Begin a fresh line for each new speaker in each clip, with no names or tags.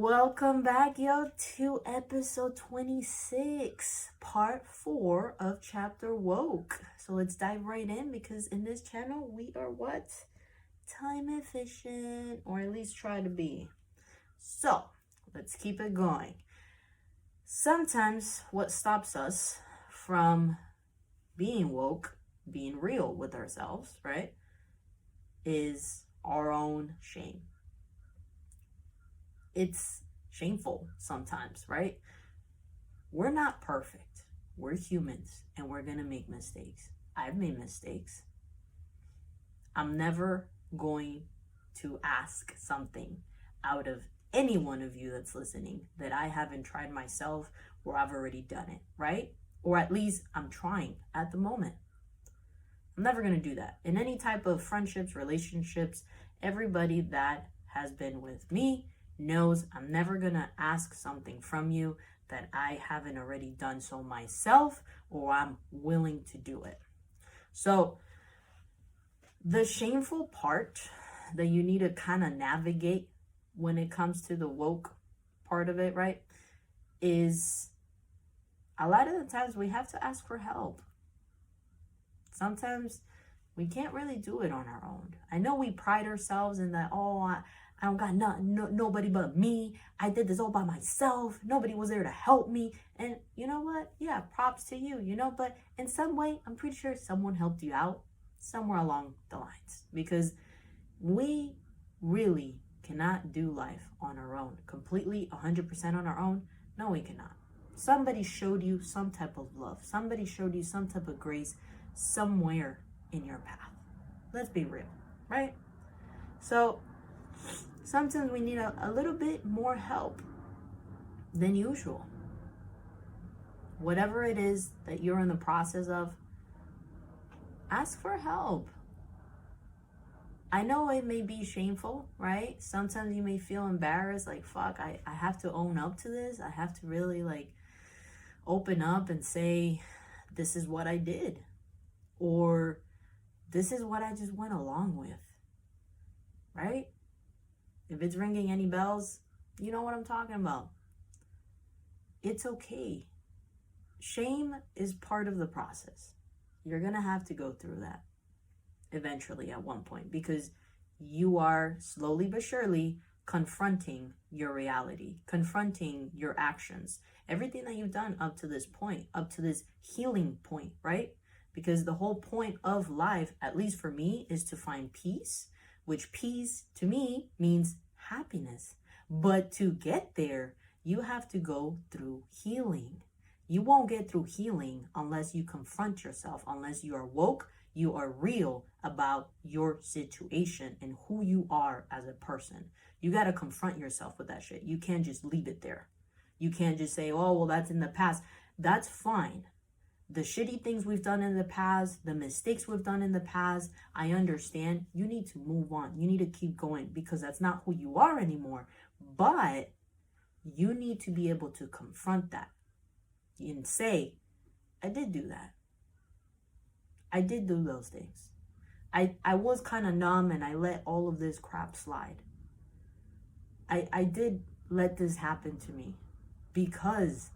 Welcome back, yo, to episode 26, part 4 of chapter Woke. So let's dive right in because in this channel, we are what? Time efficient, or at least try to be. So let's keep it going. Sometimes what stops us from being woke, being real with ourselves, right, is our own shame. It's shameful sometimes, right? We're not perfect. We're humans and we're going to make mistakes. I've made mistakes. I'm never going to ask something out of any one of you that's listening that I haven't tried myself or I've already done it, right? Or at least I'm trying at the moment. I'm never going to do that. In any type of friendships, relationships, everybody that has been with me knows I'm never gonna ask something from you that I haven't already done so myself or I'm willing to do it. So the shameful part that you need to kind of navigate when it comes to the woke part of it, right, is a lot of the times we have to ask for help. Sometimes we can't really do it on our own. I know we pride ourselves in that, I don't got nobody but me. I did this all by myself. Nobody was there to help me. And you know what? Yeah, props to you, but in some way, I'm pretty sure someone helped you out somewhere along the lines, because we really cannot do life on our own, completely 100% on our own. No, we cannot. Somebody showed you some type of love. Somebody showed you some type of grace somewhere in your path. Let's be real, right? So sometimes we need a little bit more help than usual. Whatever it is that you're in the process of, ask for help. I know it may be shameful, right? Sometimes you may feel embarrassed, like, fuck, I have to own up to this. I have to really open up and say, this is what I did. Or this is what I just went along with, right? If it's ringing any bells, you know what I'm talking about. It's okay. Shame is part of the process. You're going to have to go through that eventually at one point, because you are slowly but surely confronting your reality, confronting your actions, everything that you've done up to this point, up to this healing point, right? Because the whole point of life, at least for me, is to find peace, which peace to me means happiness. But to get there, you have to go through healing. You won't get through healing unless you confront yourself, unless you are woke, you are real about your situation and who you are as a person. You got to confront yourself with that shit. You can't just leave it there. You can't just say, oh, well, that's in the past. That's fine. The shitty things we've done in the past, the mistakes we've done in the past, I understand. You need to move on. You need to keep going, because that's not who you are anymore. But you need to be able to confront that and say, I did do that. I did do those things. I was kind of numb and I let all of this crap slide. I did let this happen to me because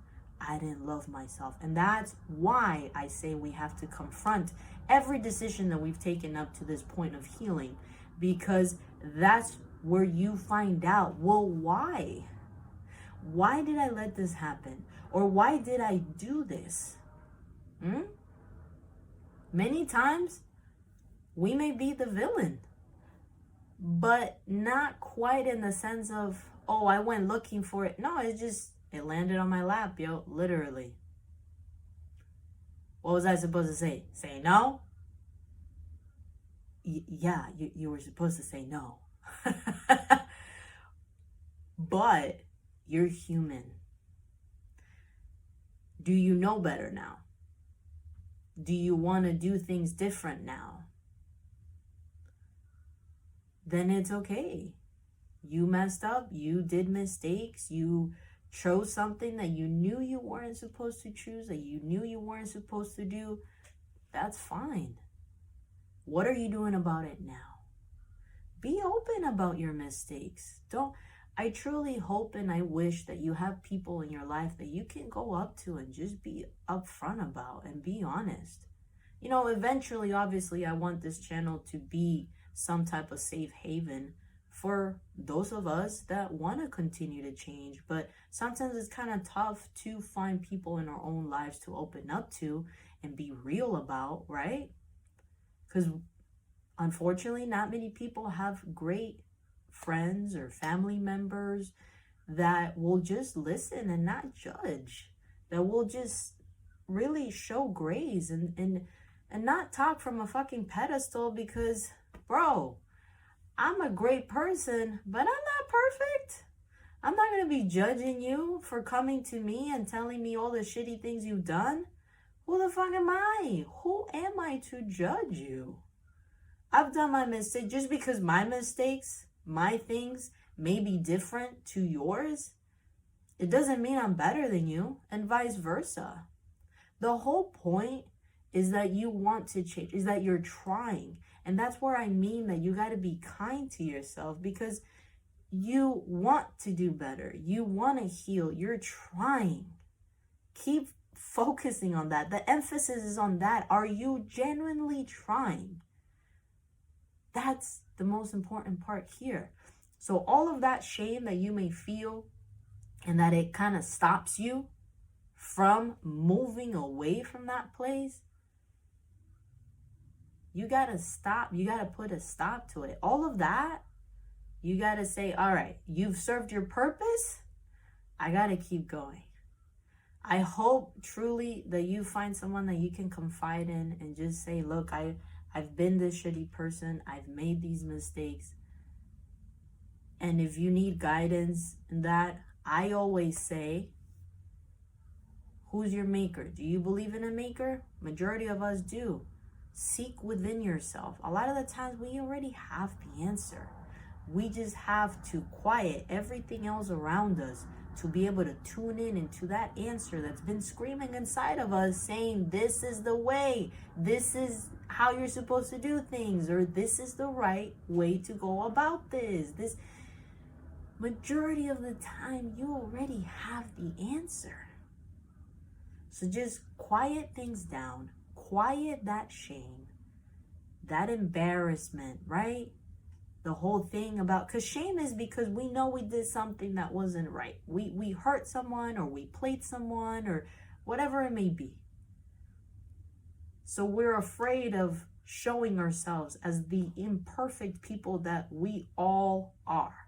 I didn't love myself. And that's why I say we have to confront every decision that we've taken up to this point of healing, because that's where you find out, well, why? Why did I let this happen? Or why did I do this? Many times we may be the villain, but not quite in the sense of, oh, I went looking for it. No, it landed on my lap, yo, literally. What was I supposed to say? Say no? Yeah, you were supposed to say no. But you're human. Do you know better now? Do you want to do things different now? Then it's okay. You messed up. You did mistakes. You chose something that you knew you weren't supposed to choose, that you knew you weren't supposed to do. That's fine. What are you doing about it now? Be open about your mistakes. I truly hope and I wish that you have people in your life that you can go up to and just be upfront about and be honest. You know, eventually, obviously, I want this channel to be some type of safe haven for those of us that want to continue to change. But sometimes it's kind of tough to find people in our own lives to open up to and be real about, right? Because unfortunately, not many people have great friends or family members that will just listen and not judge, that will just really show grace and not talk from a fucking pedestal because, bro, I'm a great person, but I'm not perfect. I'm not going to be judging you for coming to me and telling me all the shitty things you've done. Who the fuck am I? Who am I to judge you? I've done my mistake. Just because my mistakes, my things may be different to yours, it doesn't mean I'm better than you, and vice versa. The whole point is that you want to change, is that you're trying. And that's where I mean that you got to be kind to yourself because you want to do better. You want to heal. You're trying. Keep focusing on that. The emphasis is on that. Are you genuinely trying? That's the most important part here. So all of that shame that you may feel and that it kind of stops you from moving away from that place, you got to stop. You got to put a stop to it. All of that, you got to say, all right, you've served your purpose. I got to keep going. I hope truly that you find someone that you can confide in and just say, look, I've been this shitty person. I've made these mistakes. And if you need guidance in that, I always say, who's your maker? Do you believe in a maker? Majority of us do. Seek within yourself. A lot of the times we already have the answer. We just have to quiet everything else around us to be able to tune in into that answer that's been screaming inside of us saying, this is the way, this is how you're supposed to do things, or this is the right way to go about this. Majority of the time, you already have the answer. So just quiet things down, quiet that shame, that embarrassment, right? The whole thing about, because shame is because we know we did something that wasn't right. We hurt someone, or we played someone, or whatever it may be. So we're afraid of showing ourselves as the imperfect people that we all are.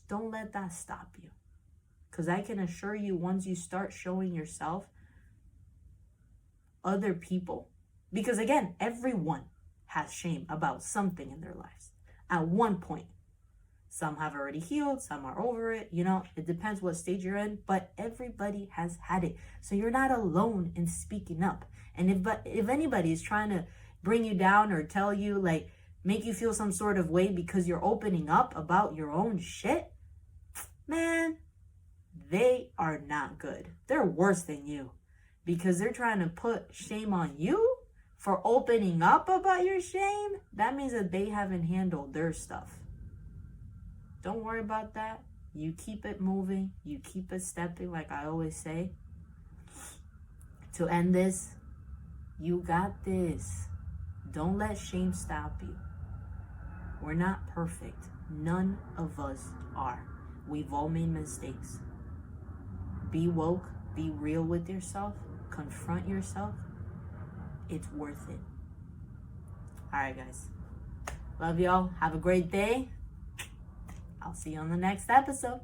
Don't let that stop you. Because I can assure you, once you start showing yourself, other people, because again, everyone has shame about something in their lives at one point. Some have already healed, some are over it, you know, it depends what stage you're in, but everybody has had it. So you're not alone in speaking up. And if anybody is trying to bring you down or tell you, like, make you feel some sort of way because you're opening up about your own shit, man, they are not good. They're worse than you because they're trying to put shame on you for opening up about your shame. That means that they haven't handled their stuff. Don't worry about that. You keep it moving. You keep it stepping, like I always say. To end this, you got this. Don't let shame stop you. We're not perfect. None of us are. We've all made mistakes. Be woke. Be real with yourself. Confront yourself. It's worth it. All right, guys. Love y'all. Have a great day. I'll see you on the next episode.